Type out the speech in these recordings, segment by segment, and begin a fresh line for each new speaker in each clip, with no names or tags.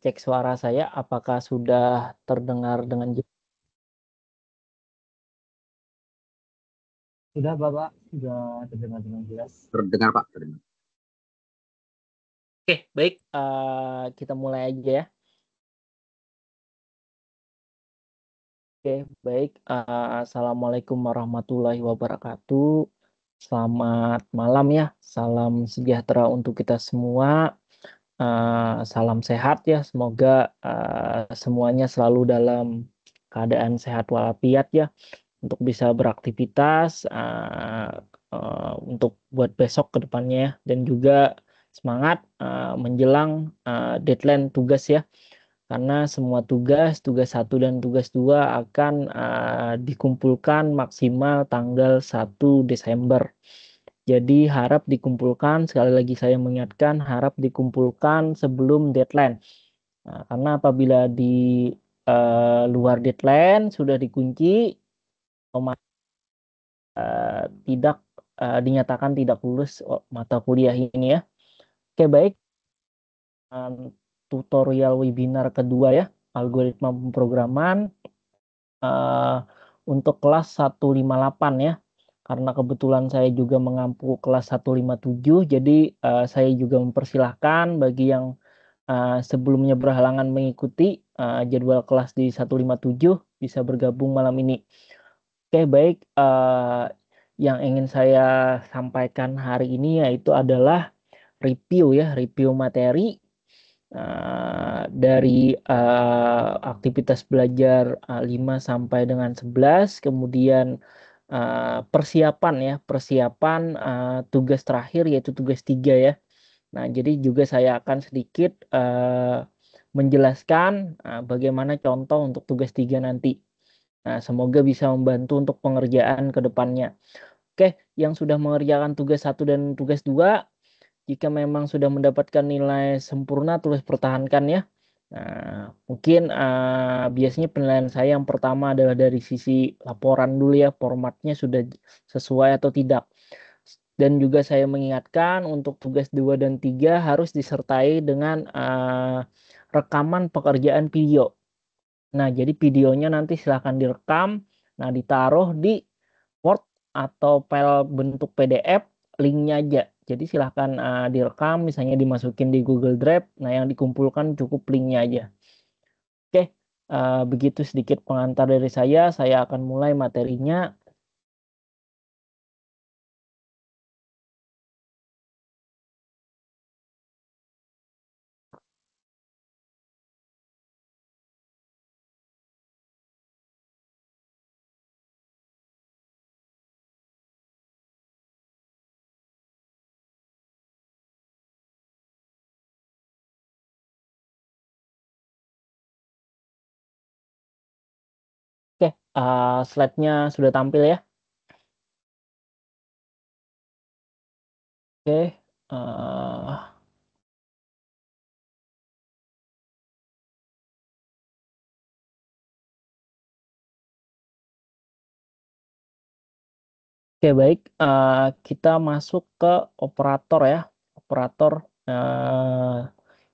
cek suara saya, apakah sudah terdengar dengan jelas? Sudah, Bapak, sudah terdengar dengan jelas.
Terdengar, Pak. Terdengar.
Oke, baik. Kita mulai aja ya. Oke, baik. Assalamualaikum warahmatullahi wabarakatuh. Selamat malam ya. Salam sejahtera untuk kita semua. Salam sehat ya. Semoga semuanya selalu dalam keadaan sehat walafiat ya. Untuk bisa beraktivitas untuk buat besok ke depannya ya. Dan juga semangat menjelang deadline tugas ya. Karena semua tugas 1 dan tugas 2 akan dikumpulkan maksimal tanggal 1 Desember. Jadi harap dikumpulkan, sekali lagi saya mengingatkan, harap dikumpulkan sebelum deadline. Karena apabila di luar deadline sudah dikunci, tidak dinyatakan tidak lulus mata kuliah ini ya. Oke, baik. Tutorial webinar kedua ya, algoritma pemrograman untuk kelas 158 ya. Karena kebetulan saya juga mengampu kelas 157, jadi saya juga mempersilahkan bagi yang sebelumnya berhalangan mengikuti jadwal kelas di 157 bisa bergabung malam ini. Oke, baik. Yang ingin saya sampaikan hari ini yaitu adalah review materi dari aktivitas belajar 5 sampai dengan 11, kemudian persiapan tugas terakhir yaitu tugas 3 ya. Nah, jadi juga saya akan sedikit menjelaskan bagaimana contoh untuk tugas 3 nanti. Nah, semoga bisa membantu untuk pengerjaan ke depannya. Oke, yang sudah mengerjakan tugas 1 dan tugas 2, jika memang sudah mendapatkan nilai sempurna, tulis pertahankan ya. Nah, mungkin biasanya penilaian saya yang pertama adalah dari sisi laporan dulu ya, formatnya sudah sesuai atau tidak. Dan juga saya mengingatkan untuk tugas 2 dan 3 harus disertai dengan rekaman pekerjaan video. Nah, jadi videonya nanti silahkan direkam, nah ditaruh di Word atau file bentuk PDF, linknya aja. Jadi silahkan direkam, misalnya dimasukin di Google Drive, nah yang dikumpulkan cukup linknya aja. Oke, begitu sedikit pengantar dari saya akan mulai materinya. Oke, slide-nya sudah tampil ya. Oke, Oke, baik. Kita masuk ke operator ya. Operator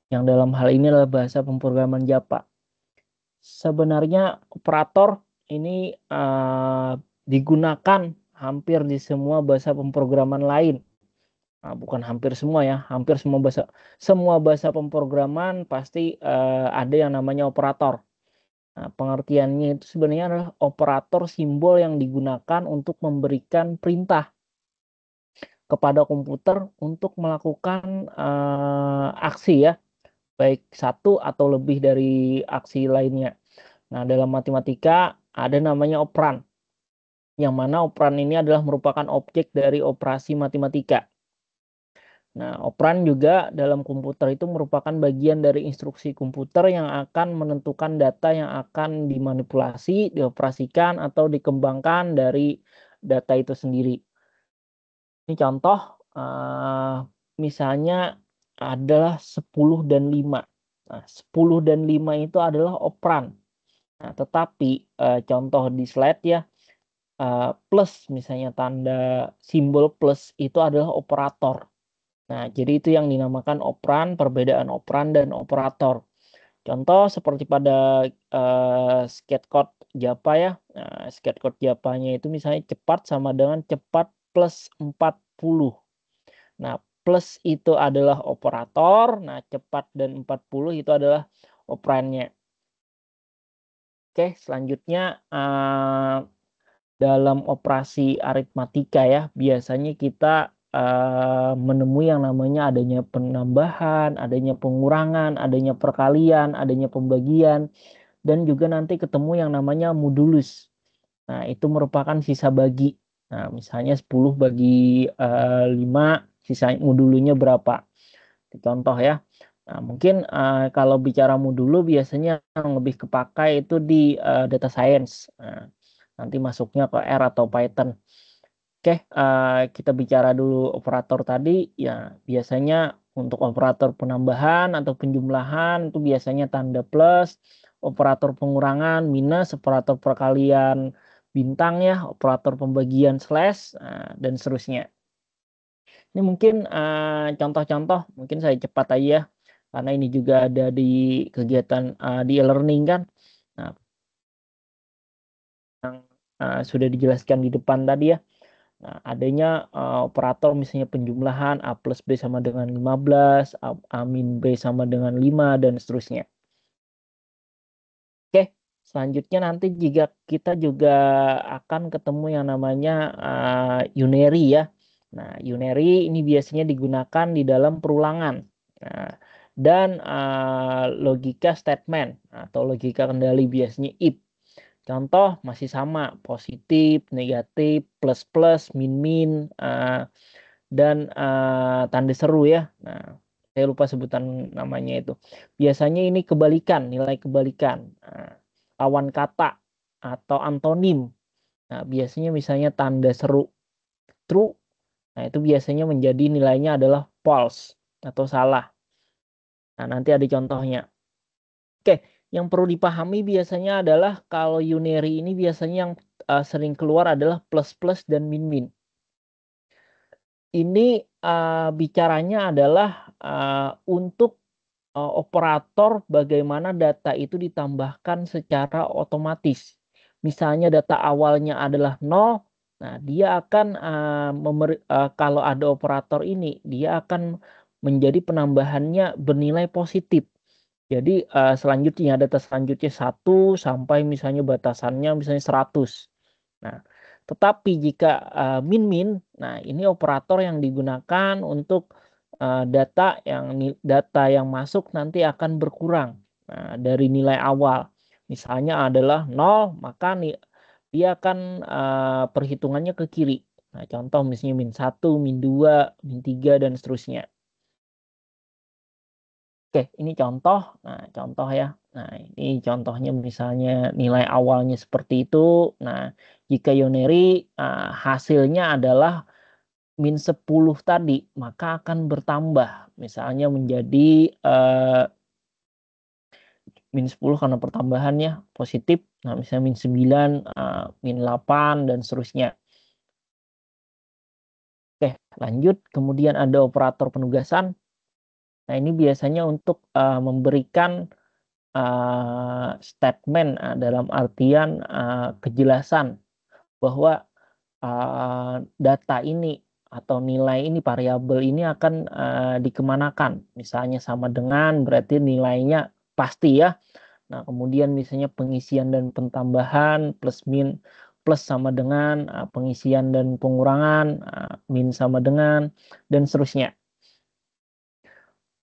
yang dalam hal ini adalah bahasa pemrograman Java. Sebenarnya operator ini digunakan hampir di semua bahasa pemrograman lain. Nah, bukan hampir semua ya, hampir semua bahasa pemrograman pasti ada yang namanya operator. Nah, pengertiannya itu sebenarnya adalah operator simbol yang digunakan untuk memberikan perintah kepada komputer untuk melakukan aksi ya, baik satu atau lebih dari aksi lainnya. Nah, dalam matematika ada namanya operan, yang mana operan ini adalah merupakan objek dari operasi matematika. Nah, operan juga dalam komputer itu merupakan bagian dari instruksi komputer yang akan menentukan data yang akan dimanipulasi, dioperasikan, atau dikembangkan dari data itu sendiri. Ini contoh, misalnya adalah 10 dan 5. Nah, 10 dan 5 itu adalah operan. Nah, tetapi contoh di slide ya, plus misalnya tanda simbol plus itu adalah operator. Nah, jadi itu yang dinamakan operan, perbedaan operan dan operator. Contoh seperti pada skatecode Japa ya. Nah, skatecode Japanya itu misalnya cepat sama dengan cepat plus 40. Nah, plus itu adalah operator, nah cepat dan 40 itu adalah operannya. Oke, selanjutnya dalam operasi aritmatika ya, biasanya kita menemui yang namanya adanya penambahan, adanya pengurangan, adanya perkalian, adanya pembagian, dan juga nanti ketemu yang namanya modulus. Nah, itu merupakan sisa bagi. Nah, misalnya 10 bagi 5, sisa modulunya berapa? Contoh ya. Nah, mungkin kalau bicara modulu biasanya yang lebih kepakai itu di data science. Nah, nanti masuknya ke R atau Python. Oke, kita bicara dulu operator tadi. Ya, biasanya untuk operator penambahan atau penjumlahan itu biasanya tanda plus, operator pengurangan minus, operator perkalian bintang ya, operator pembagian slash, dan seterusnya. Ini mungkin contoh-contoh, mungkin saya cepat aja ya, karena ini juga ada di kegiatan di e-learning kan. Nah, yang sudah dijelaskan di depan tadi ya. Nah, adanya operator misalnya penjumlahan A plus B sama dengan 15, A min B sama dengan 5, dan seterusnya. Oke, selanjutnya nanti jika kita juga akan ketemu yang namanya unary ya. Nah, unary ini biasanya digunakan di dalam perulangan. Nah, dan logika statement atau logika kendali biasanya if. Contoh masih sama, positif, negatif, plus plus, min min, dan tanda seru ya. Nah, saya lupa sebutan namanya itu. Biasanya ini kebalikan, nilai kebalikan. Lawan kata atau antonim. Nah, biasanya misalnya tanda seru true. Nah, itu biasanya menjadi nilainya adalah false atau salah. Nah, nanti ada contohnya. Oke, yang perlu dipahami biasanya adalah kalau unary ini biasanya yang sering keluar adalah plus plus dan min min. Ini bicaranya adalah untuk operator bagaimana data itu ditambahkan secara otomatis. Misalnya data awalnya adalah 0, nah dia akan kalau ada operator ini, dia akan menjadi penambahannya bernilai positif. Jadi selanjutnya data selanjutnya 1 sampai misalnya batasannya misalnya 100. Nah, tetapi jika min min, nah ini operator yang digunakan untuk data yang masuk nanti akan berkurang dari nilai awal. Misalnya adalah 0, maka dia akan perhitungannya ke kiri. Nah, contoh misalnya min 1, min 2, min 3, dan seterusnya. Oke, ini contoh. Nah, contoh ya. Nah, ini contohnya misalnya nilai awalnya seperti itu. Nah, jika unary hasilnya adalah min 10 tadi, maka akan bertambah. Misalnya menjadi min 10 karena pertambahannya positif. Nah, misalnya min 9, min 8, dan seterusnya. Oke, lanjut. Kemudian ada operator penugasan. Nah, ini biasanya untuk memberikan statement dalam artian kejelasan bahwa data ini atau nilai ini, variabel ini akan dikemanakan. Misalnya sama dengan berarti nilainya pasti ya. Nah, kemudian misalnya pengisian dan pentambahan plus min plus sama dengan pengisian dan pengurangan, min sama dengan, dan seterusnya.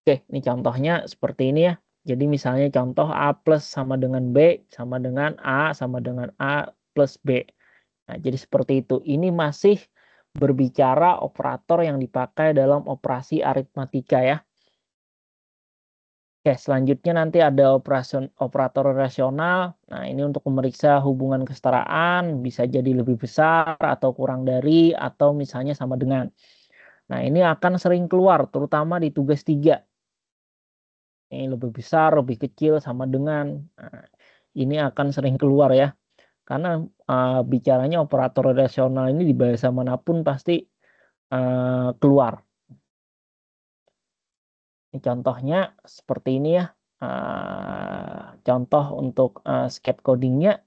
Oke, ini contohnya seperti ini ya. Jadi misalnya contoh A plus sama dengan B sama dengan A sama dengan A plus B. Nah, jadi seperti itu. Ini masih berbicara operator yang dipakai dalam operasi aritmatika ya. Oke, selanjutnya nanti ada operator rasional. Nah, ini untuk memeriksa hubungan kesetaraan, bisa jadi lebih besar atau kurang dari, atau misalnya sama dengan. Nah, ini akan sering keluar, terutama di tugas 3. Ini lebih besar, lebih kecil, sama dengan. Nah, ini akan sering keluar ya. Karena bicaranya operator rasional ini di bahasa manapun pasti keluar. Ini contohnya seperti ini ya. Contoh untuk skate codingnya.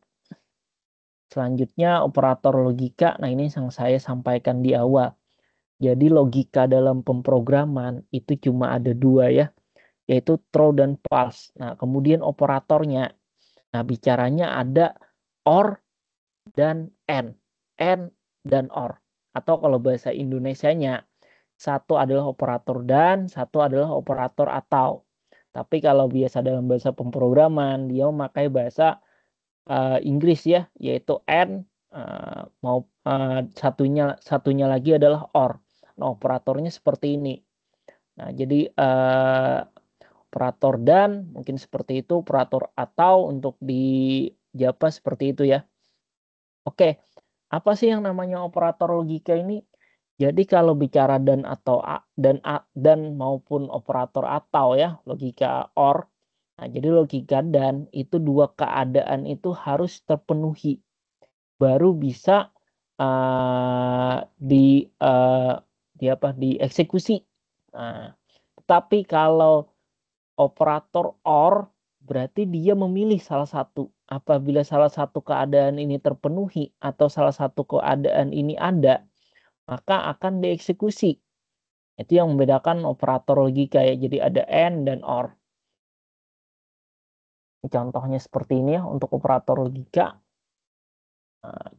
Selanjutnya operator logika. Nah, ini yang saya sampaikan di awal. Jadi logika dalam pemrograman itu cuma ada dua ya, yaitu true dan false. Nah, kemudian operatornya. Nah, bicaranya ada or dan and dan or. Atau kalau bahasa Indonesianya, satu adalah operator dan, satu adalah operator atau. Tapi kalau biasa dalam bahasa pemrograman, dia memakai bahasa Inggris ya, yaitu and, satunya lagi adalah or. Nah, operatornya seperti ini. Nah, jadi operator dan mungkin seperti itu, operator atau untuk di Java seperti itu ya. Oke, apa sih yang namanya operator logika ini? Jadi kalau bicara dan atau dan maupun operator atau ya, logika or. Nah, jadi logika dan itu dua keadaan itu harus terpenuhi baru bisa dieksekusi. Nah, tetapi kalau operator or berarti dia memilih salah satu. Apabila salah satu keadaan ini terpenuhi atau salah satu keadaan ini ada, maka akan dieksekusi. Itu yang membedakan operator logika ya. Jadi ada and dan or. Contohnya seperti ini ya untuk operator logika.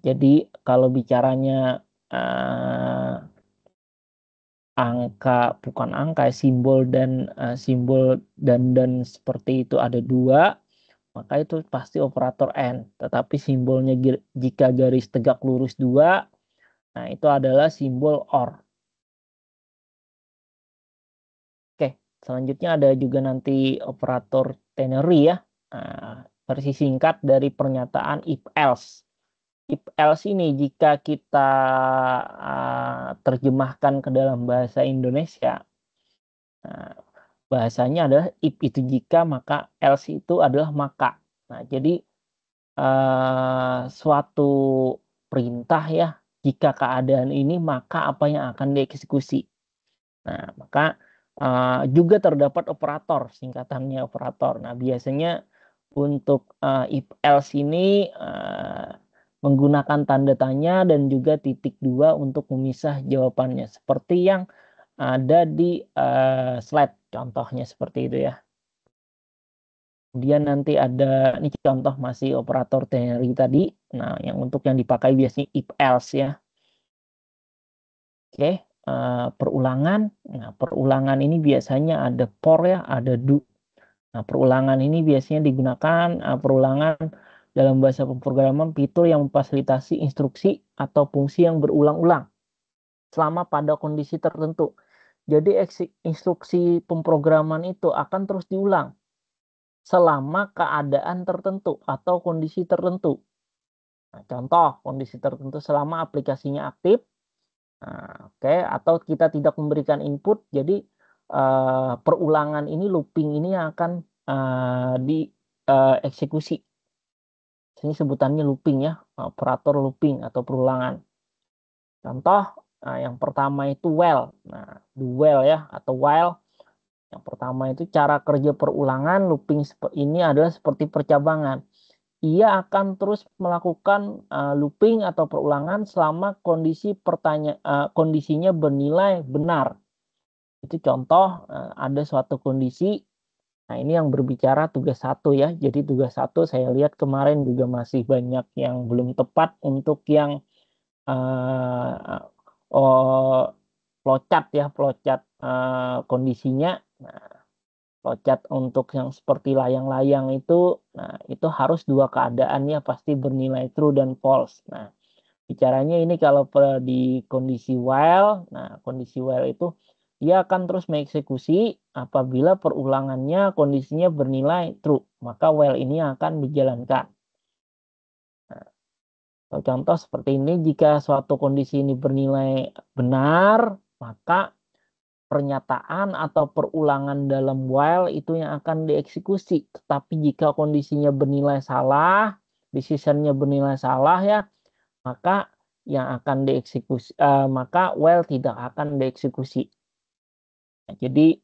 Jadi kalau bicaranya bukan angka, simbol dan seperti itu ada dua, maka itu pasti operator and. Tetapi simbolnya jika garis tegak lurus dua, nah itu adalah simbol or. Oke, selanjutnya ada juga nanti operator ternary ya. Versi singkat dari pernyataan if else. If else ini jika kita terjemahkan ke dalam bahasa Indonesia, bahasanya adalah if itu jika, maka else itu adalah maka. Nah, jadi suatu perintah ya, jika keadaan ini maka apa yang akan dieksekusi. Nah, maka juga terdapat operator, singkatannya operator. Nah, biasanya untuk if else ini menggunakan tanda tanya dan juga titik dua untuk memisah jawabannya. Seperti yang ada di slide contohnya seperti itu ya. Kemudian nanti ada ini contoh masih operator ternary tadi. Nah, yang untuk yang dipakai biasanya if else ya. Oke, perulangan. Nah, perulangan ini biasanya ada for ya, ada do. Nah, perulangan ini biasanya digunakan perulangan dalam bahasa pemrograman fitur yang memfasilitasi instruksi atau fungsi yang berulang-ulang selama pada kondisi tertentu. Jadi instruksi pemrograman itu akan terus diulang selama keadaan tertentu atau kondisi tertentu. Nah, contoh kondisi tertentu selama aplikasinya aktif, atau kita tidak memberikan input, jadi perulangan ini, looping ini akan dieksekusi. Ini sebutannya looping ya, operator looping atau perulangan. Contoh yang pertama itu while. Nah, do while ya atau while. Yang pertama itu cara kerja perulangan looping ini adalah seperti percabangan. Ia akan terus melakukan looping atau perulangan selama kondisinya bernilai benar. Itu contoh ada suatu kondisi. Nah, ini yang berbicara tugas 1 ya. Jadi tugas 1 saya lihat kemarin juga masih banyak yang belum tepat untuk yang flowchart ya, flowchart kondisinya. Nah, flowchart untuk yang seperti layang-layang itu, nah itu harus dua keadaan ya, pasti bernilai true dan false. Nah, bicaranya ini kalau di kondisi while, nah kondisi while itu dia akan terus mengeksekusi apabila perulangannya kondisinya bernilai true, maka while ini akan dijalankan. Nah, contoh seperti ini, jika suatu kondisi ini bernilai benar, maka pernyataan atau perulangan dalam while itu yang akan dieksekusi. Tetapi jika kondisinya bernilai salah, decision-nya bernilai salah ya, maka yang akan dieksekusi, maka while tidak akan dieksekusi. Nah, jadi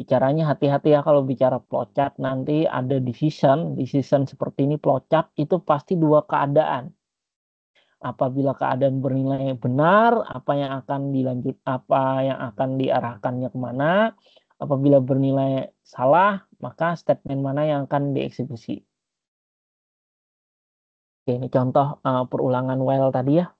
Bicaranya hati-hati ya kalau bicara flowchart, nanti ada decision seperti ini flowchart itu pasti dua keadaan. Apabila keadaan bernilai benar, apa yang akan diarahkannya kemana. Apabila bernilai salah, maka statement mana yang akan dieksekusi. Oke, ini contoh perulangan while tadi ya.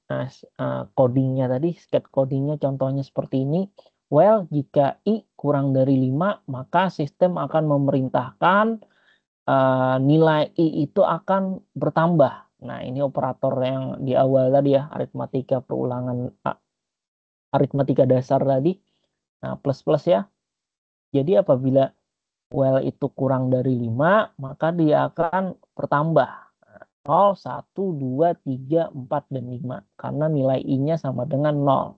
Codingnya tadi, state codingnya contohnya seperti ini. While jika I kurang dari 5, maka sistem akan memerintahkan nilai I itu akan bertambah. Nah, ini operator yang di awal tadi ya, aritmatika perulangan, aritmatika dasar tadi. Nah, plus-plus ya. Jadi apabila while itu kurang dari 5, maka dia akan bertambah. 0, 1, 2, 3, 4, dan 5. Karena nilai I-nya sama dengan 0.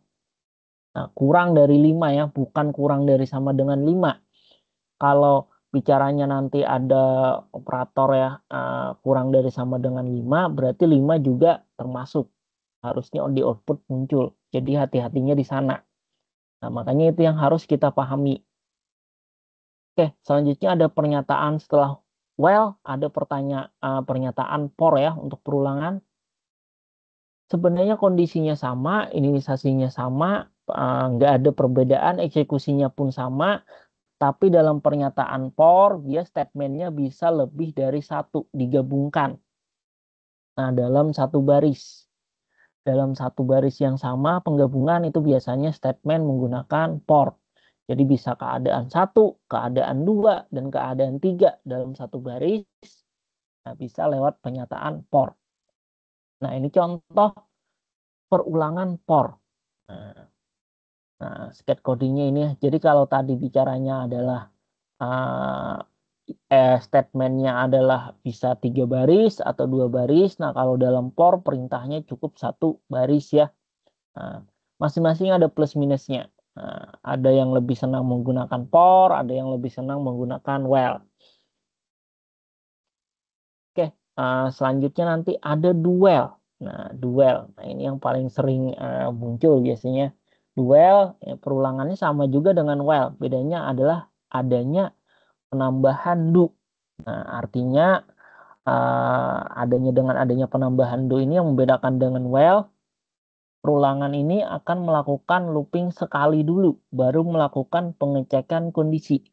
Nah, kurang dari 5 ya, bukan kurang dari sama dengan 5. Kalau bicaranya nanti ada operator ya, kurang dari sama dengan 5, berarti 5 juga termasuk. Harusnya di output muncul. Jadi hati-hatinya di sana. Nah, makanya itu yang harus kita pahami. Oke, selanjutnya ada pernyataan setelah while, ada pernyataan for ya untuk perulangan. Sebenarnya kondisinya sama, inisialisasinya sama, nggak ada perbedaan, eksekusinya pun sama, tapi dalam pernyataan for, dia statementnya bisa lebih dari satu, digabungkan. Nah, dalam satu baris. Dalam satu baris yang sama, penggabungan itu biasanya statement menggunakan for. Jadi bisa keadaan 1, keadaan 2, dan keadaan 3 dalam satu baris. Nah, bisa lewat pernyataan for. Nah, ini contoh perulangan for. Nah, state codingnya ini. Jadi kalau tadi bicaranya adalah statementnya adalah bisa 3 baris atau 2 baris. Nah, kalau dalam for perintahnya cukup 1 baris ya. Nah, masing-masing ada plus minusnya. Nah, ada yang lebih senang menggunakan for, ada yang lebih senang menggunakan while. Oke, selanjutnya nanti ada duel. Nah, duel. Nah, ini yang paling sering muncul biasanya. Duel, ya, perulangannya sama juga dengan while. Bedanya adalah adanya penambahan do. Nah, artinya adanya penambahan do ini yang membedakan dengan while. Perulangan ini akan melakukan looping sekali dulu, baru melakukan pengecekan kondisi.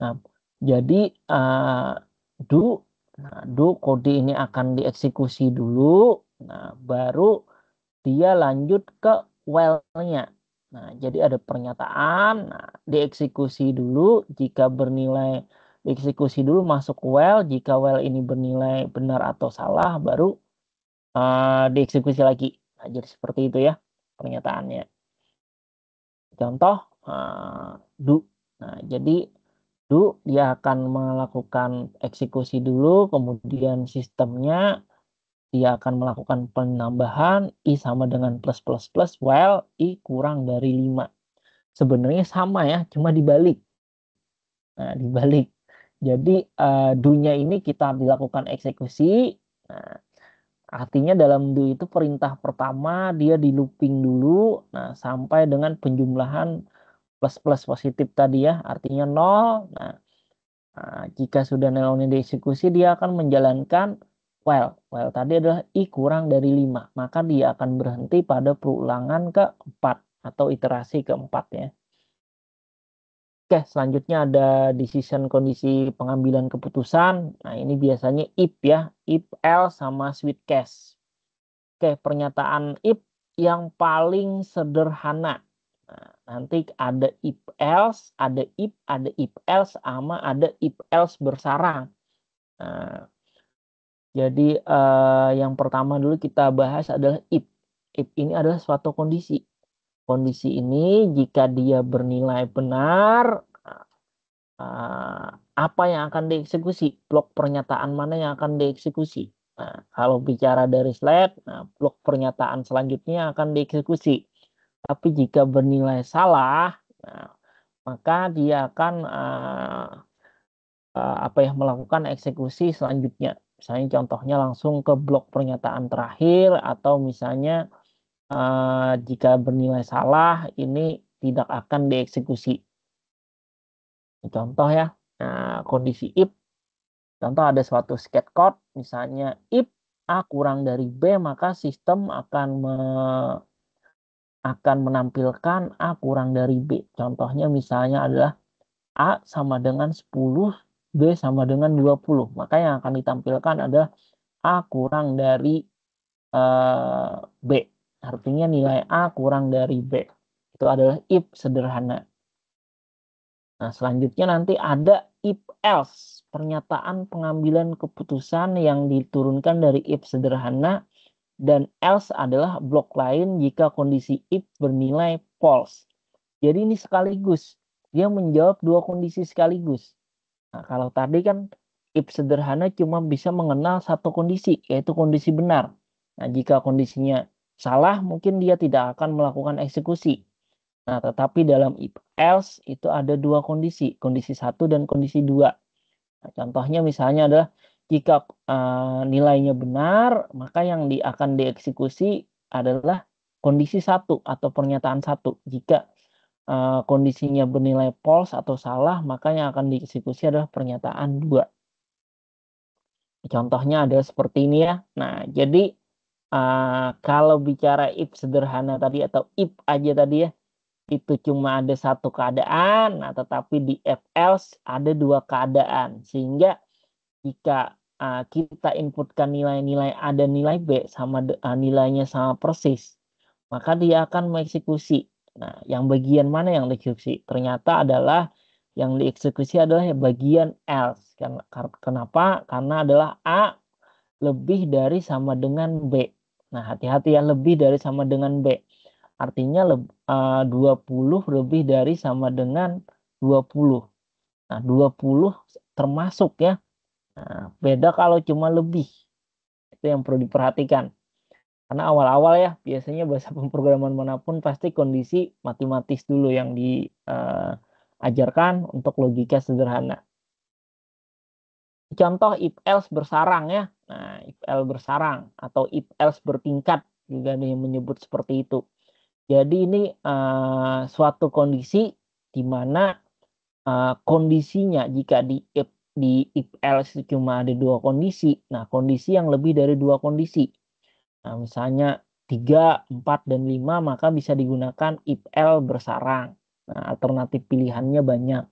Nah, jadi do kode ini akan dieksekusi dulu, nah baru dia lanjut ke while-nya. Nah, jadi ada pernyataan, nah, dieksekusi dulu, jika bernilai dieksekusi dulu masuk while, jika while ini bernilai benar atau salah, baru dieksekusi lagi. Nah, jadi seperti itu ya pernyataannya. Contoh do. Nah, jadi do dia akan melakukan eksekusi dulu, kemudian sistemnya dia akan melakukan penambahan I sama dengan plus plus plus while I kurang dari 5. Sebenarnya sama ya, cuma dibalik. Nah, dibalik. Jadi do-nya ini kita dilakukan eksekusi. Nah, artinya dalam do itu perintah pertama dia di looping dulu, nah sampai dengan penjumlahan plus plus positif tadi ya, artinya 0. Nah, jika sudah nilainya dieksekusi, dia akan menjalankan while. While tadi adalah I kurang dari 5, maka dia akan berhenti pada perulangan keempat atau iterasi keempat ya. Oke, selanjutnya ada decision kondisi pengambilan keputusan. Nah, ini biasanya if ya, if else sama switch case. Oke, pernyataan if yang paling sederhana. Nah, nanti ada if else, ada if else, sama ada if else bersarang. Nah, jadi yang pertama dulu kita bahas adalah if. If ini adalah suatu kondisi. Kondisi ini jika dia bernilai benar, apa yang akan dieksekusi? Blok pernyataan mana yang akan dieksekusi? Nah, kalau bicara dari slide, blok pernyataan selanjutnya akan dieksekusi. Tapi jika bernilai salah, maka dia akan melakukan eksekusi selanjutnya. Misalnya contohnya langsung ke blok pernyataan terakhir, atau misalnya jika bernilai salah ini tidak akan dieksekusi. Contoh ya, kondisi if, contoh ada suatu scat code, misalnya if A kurang dari B, maka sistem akan menampilkan A kurang dari B. Contohnya misalnya adalah A sama dengan 10, B sama dengan 20. Maka yang akan ditampilkan adalah A kurang dari B. Artinya nilai A kurang dari B. Itu adalah if sederhana. Nah, selanjutnya nanti ada if else, pernyataan pengambilan keputusan yang diturunkan dari if sederhana, dan else adalah blok lain jika kondisi if bernilai false. Jadi ini sekaligus, dia menjawab dua kondisi sekaligus. Nah, kalau tadi kan if sederhana cuma bisa mengenal satu kondisi, yaitu kondisi benar. Nah, jika kondisinya salah, mungkin dia tidak akan melakukan eksekusi. Nah, tetapi dalam if else itu ada dua kondisi, kondisi 1 dan kondisi 2. Nah, contohnya misalnya adalah jika nilainya benar, maka yang akan dieksekusi adalah kondisi 1 atau pernyataan 1. Jika kondisinya bernilai false atau salah, maka yang akan dieksekusi adalah pernyataan 2. Contohnya ada seperti ini ya. Nah, jadi kalau bicara if sederhana tadi atau if aja tadi ya, itu cuma ada satu keadaan, nah tetapi di if else ada dua keadaan. Sehingga jika kita inputkan nilai-nilai A dan nilai B sama nilainya sama persis, maka dia akan mengeksekusi. Nah, yang bagian mana yang dieksekusi? Ternyata adalah yang dieksekusi adalah bagian else. Kenapa? Karena adalah A lebih dari sama dengan B. Nah, hati-hati ya, lebih dari sama dengan B. Artinya 20 lebih dari sama dengan 20. Nah, 20 termasuk ya. Nah, beda kalau cuma lebih. Itu yang perlu diperhatikan. Karena awal-awal ya, biasanya bahasa pemrograman manapun pasti kondisi matematis dulu yang diajarkan untuk logika sederhana. Contoh if else bersarang ya. Nah, if else bersarang atau if else bertingkat juga nih menyebut seperti itu. Jadi ini suatu kondisi di mana kondisinya jika di if else cuma ada dua kondisi. Nah, kondisi yang lebih dari dua kondisi. Nah, misalnya 3, 4, dan 5, maka bisa digunakan if else bersarang. Nah, alternatif pilihannya banyak.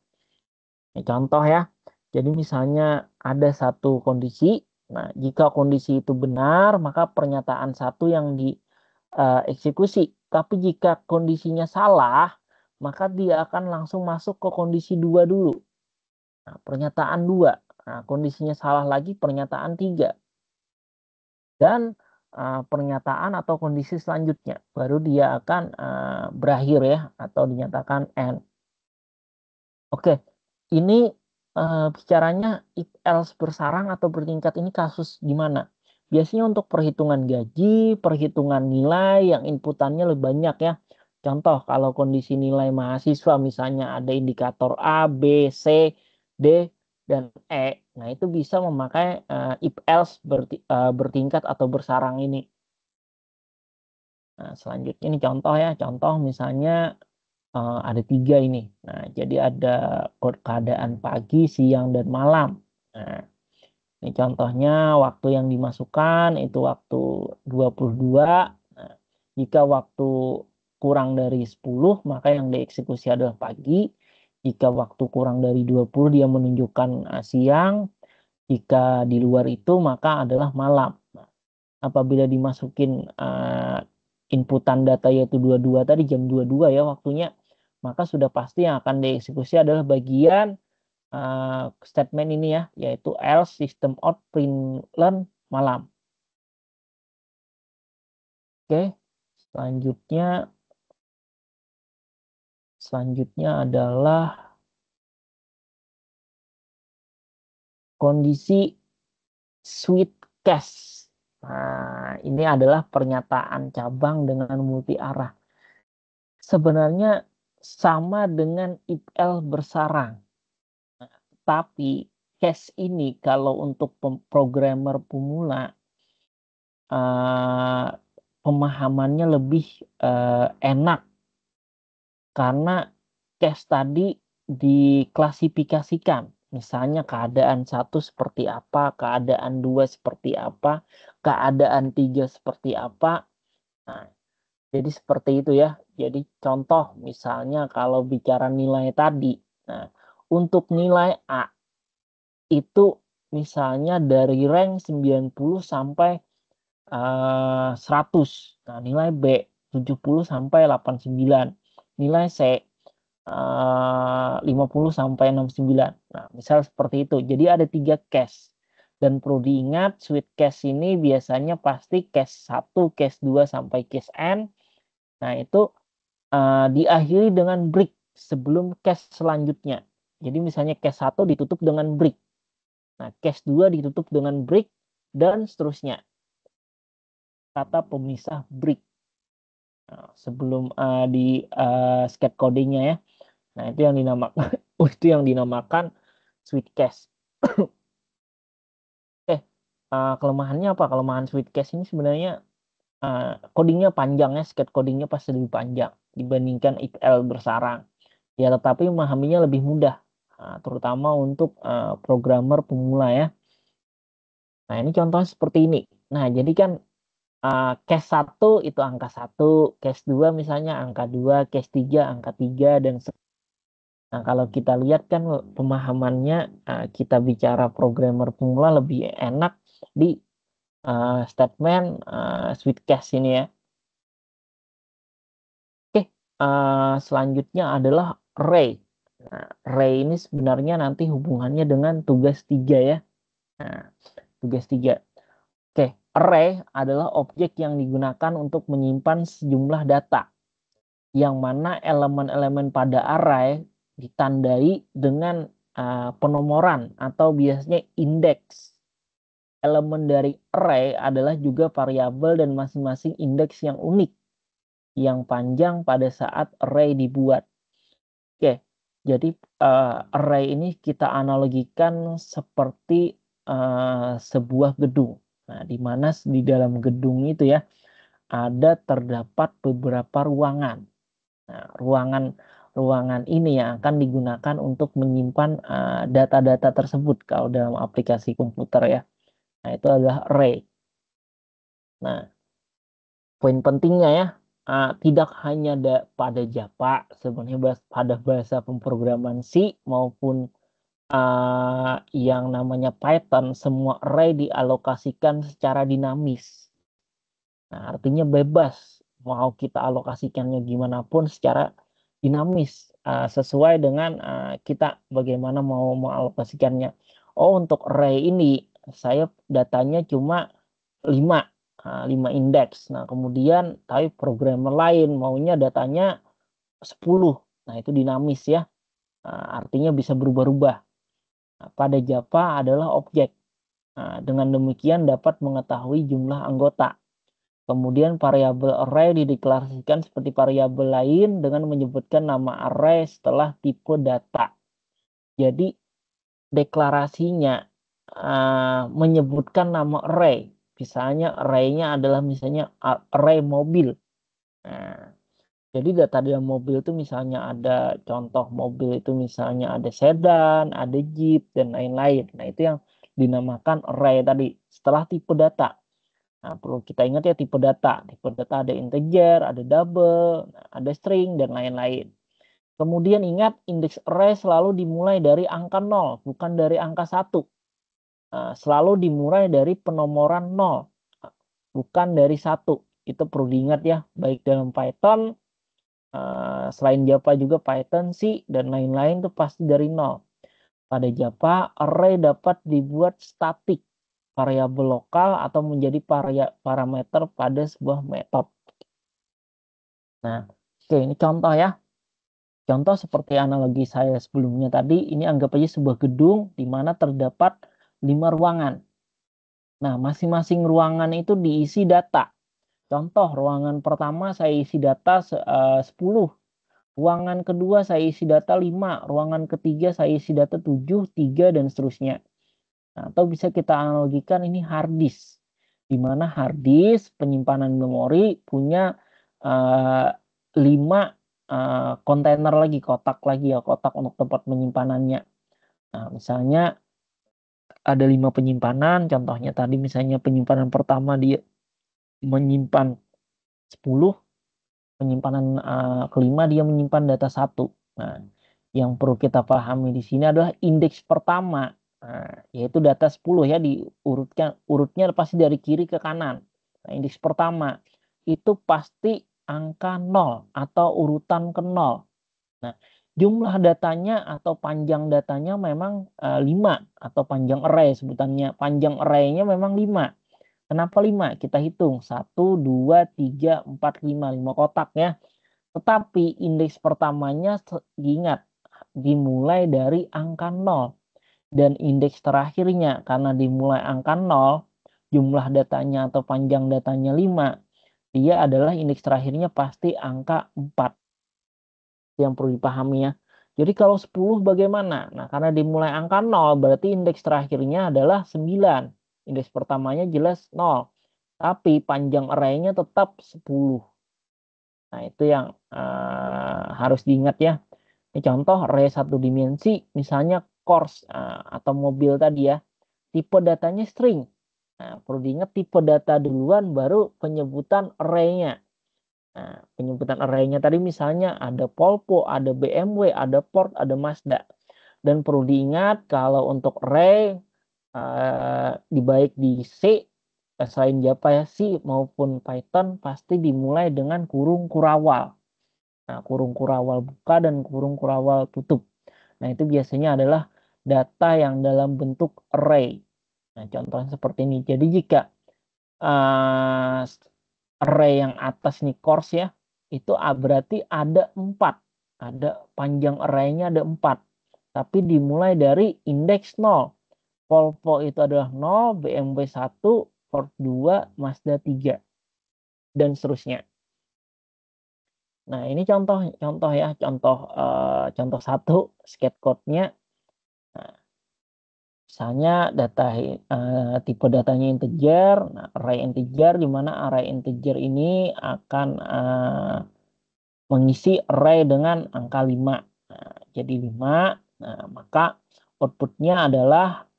Ini contoh ya. Jadi misalnya ada satu kondisi. Nah, jika kondisi itu benar, maka pernyataan 1 yang dieksekusi. Tapi jika kondisinya salah, maka dia akan langsung masuk ke kondisi 2 dulu. Nah, pernyataan 2. Nah, kondisinya salah lagi, pernyataan 3. Dan pernyataan atau kondisi selanjutnya. Baru dia akan berakhir ya, atau dinyatakan end. Oke, ini bicaranya if else bersarang atau bertingkat ini kasus gimana? Biasanya untuk perhitungan gaji, perhitungan nilai yang inputannya lebih banyak ya. Contoh kalau kondisi nilai mahasiswa misalnya ada indikator A, B, C, D, dan E. Nah, itu bisa memakai if else bertingkat atau bersarang ini. Nah, selanjutnya ini contoh ya. Contoh misalnya ada 3 ini. Nah, jadi ada keadaan pagi, siang, dan malam. Nah, ini contohnya waktu yang dimasukkan itu waktu 22. Nah, jika waktu kurang dari 10, maka yang dieksekusi adalah pagi. Jika waktu kurang dari 20, dia menunjukkan siang. Jika di luar itu, maka adalah malam. Nah, apabila dimasukin inputan data yaitu 22 tadi jam 22 ya waktunya, maka sudah pasti yang akan dieksekusi adalah bagian statement ini ya, yaitu else system out println malam. Oke, selanjutnya adalah kondisi switch case. Nah, ini adalah pernyataan cabang dengan multi arah. Sebenarnya sama dengan if else bersarang. Tapi case ini kalau untuk programmer pemula pemahamannya lebih enak karena case tadi diklasifikasikan. Misalnya keadaan 1 seperti apa, keadaan 2 seperti apa, keadaan 3 seperti apa. Nah, jadi seperti itu ya. Jadi contoh misalnya kalau bicara nilai tadi. Nah, untuk nilai A itu misalnya dari rank 90 sampai 100. Nah, nilai B 70 sampai 89. Nilai C 50 sampai 69. Nah, misal seperti itu. Jadi ada 3 case. Dan perlu diingat sweet case ini biasanya pasti case 1, case 2 sampai case N. Nah, itu diakhiri dengan break sebelum case selanjutnya. Jadi misalnya case 1 ditutup dengan break. Nah, case 2 ditutup dengan break dan seterusnya. Kata pemisah break. Nah, sebelum di scat codingnya ya. Nah, itu yang dinamakan itu yang dinamakan sweet case. Kelemahannya apa? Kelemahan sweet case ini sebenarnya codingnya panjang ya, scat codingnya pasti lebih panjang dibandingkan if else bersarang. Ya, tetapi memahaminya lebih mudah, terutama untuk programmer pemula ya. Nah, ini contohnya seperti ini. Nah, jadi kan case 1 itu angka 1, case 2 misalnya angka 2, case 3 angka 3 dan nah, kalau kita lihat kan pemahamannya kita bicara programmer pemula lebih enak di statement sweet case ini ya. Oke, selanjutnya adalah array. Nah, array ini sebenarnya nanti hubungannya dengan tugas 3 ya. Nah, tugas 3. Oke, array adalah objek yang digunakan untuk menyimpan sejumlah data, yang mana elemen-elemen pada array ditandai dengan penomoran atau biasanya indeks. Elemen dari array adalah juga variabel dan masing-masing indeks yang unik, yang panjang pada saat array dibuat. Oke, jadi array ini kita analogikan seperti sebuah gedung. Nah, di mana di dalam gedung itu ya terdapat beberapa ruangan. Nah, ruangan ini yang akan digunakan untuk menyimpan data-data tersebut kalau dalam aplikasi komputer ya. Nah, itu adalah array. Nah, poin pentingnya ya, tidak hanya pada Java, sebenarnya pada bahasa pemrograman C maupun yang namanya Python, semua array dialokasikan secara dinamis. Nah, artinya bebas, mau kita alokasikannya gimana pun secara dinamis, sesuai dengan kita bagaimana mau mengalokasikannya. Oh, untuk array ini saya datanya cuma 5 indeks. Nah, kemudian tapi programmer lain maunya datanya 10. Nah, itu dinamis ya. Artinya bisa berubah-ubah. Nah, pada Java adalah objek. Nah, dengan demikian dapat mengetahui jumlah anggota. Kemudian variabel array dideklarasikan seperti variabel lain dengan menyebutkan nama array setelah tipe data. Jadi deklarasinya menyebutkan nama array. Misalnya array-nya adalah misalnya array mobil. Nah, jadi data dalam mobil itu misalnya ada contoh mobil itu misalnya ada sedan, ada jeep dan lain-lain. Nah, itu yang dinamakan array tadi setelah tipe data. Nah, perlu kita ingat ya tipe data. Tipe data ada integer, ada double, ada string, dan lain-lain. Kemudian ingat indeks array selalu dimulai dari angka 0, bukan dari angka 1. Selalu dimulai dari penomoran 0, bukan dari 1. Itu perlu diingat ya, baik dalam Python, selain Java juga Python, C, dan lain-lain itu pasti dari 0. Pada Java, array dapat dibuat statik, variabel lokal atau menjadi parameter pada sebuah metode. Nah, oke, ini contoh ya. Contoh seperti analogi saya sebelumnya tadi, ini anggap aja sebuah gedung di mana terdapat 5 ruangan. Nah, masing-masing ruangan itu diisi data. Contoh, ruangan pertama saya isi data 10. Ruangan kedua saya isi data 5. Ruangan ketiga saya isi data 7, 3, dan seterusnya. Nah, atau bisa kita analogikan ini hard disk, di mana hard disk penyimpanan memori punya 5 kontainer lagi, kotak lagi ya, kotak untuk tempat penyimpanannya. Nah, misalnya ada 5 penyimpanan, contohnya tadi misalnya penyimpanan pertama dia menyimpan 10, penyimpanan kelima dia menyimpan data 1. Nah, yang perlu kita pahami di sini adalah indeks pertama, yaitu data 10 ya, urutnya pasti dari kiri ke kanan. Nah, indeks pertama itu pasti angka 0 atau urutan ke 0. Nah, jumlah datanya atau panjang datanya memang 5 atau panjang array sebutannya. Panjang array-nya memang 5. Kenapa 5? Kita hitung 1, 2, 3, 4, 5. 5 kotak ya. Tetapi indeks pertamanya ingat dimulai dari angka 0. Dan indeks terakhirnya karena dimulai angka 0, jumlah datanya atau panjang datanya 5, dia adalah indeks terakhirnya pasti angka 4. Yang perlu dipahami ya. Jadi kalau 10 bagaimana? Nah, karena dimulai angka 0 berarti indeks terakhirnya adalah 9. Indeks pertamanya jelas 0. Tapi panjang array-nya tetap 10. Nah, itu yang harus diingat ya. Ini contoh array satu dimensi, misalnya course atau mobil tadi ya. Tipe datanya string. Nah, perlu diingat tipe data duluan baru penyebutan array-nya. Nah, penyebutan array-nya tadi misalnya ada Volvo, ada BMW, ada Ford, ada Mazda. Dan perlu diingat kalau untuk array baik di C, selain Java ya, C maupun Python pasti dimulai dengan kurung kurawal. Nah, kurung kurawal buka dan kurung kurawal tutup. Nah, itu biasanya adalah data yang dalam bentuk array. Nah, contohnya seperti ini. Jadi jika array yang atas nih course ya, itu berarti ada 4. Ada panjang array-nya ada 4. Tapi dimulai dari indeks 0. Volvo itu adalah 0, BMW 1, Ford 2, Mazda 3, dan seterusnya. Nah, ini contoh ya, contoh 1 skatecode-nya. Nah, misalnya tipe datanya integer, nah, array integer, di mana array integer ini akan mengisi array dengan angka 5. Nah, jadi 5, nah, maka outputnya adalah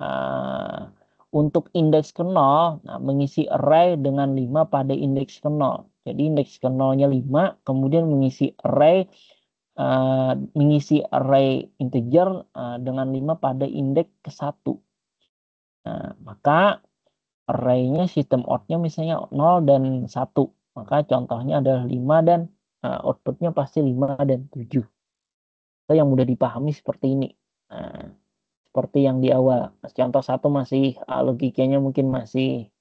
untuk indeks ke 0, nah, mengisi array dengan 5 pada indeks ke 0. Jadi indeks ke 0-nya 5, kemudian mengisi array integer dengan 5 pada indeks ke 1. Nah, maka array-nya sistem out-nya misalnya 0 dan 1. Maka contohnya adalah 5 dan outputnya pasti 5 dan 7. Itu yang mudah dipahami seperti ini. Nah, seperti yang di awal. Contoh 1 masih logikanya mungkin masih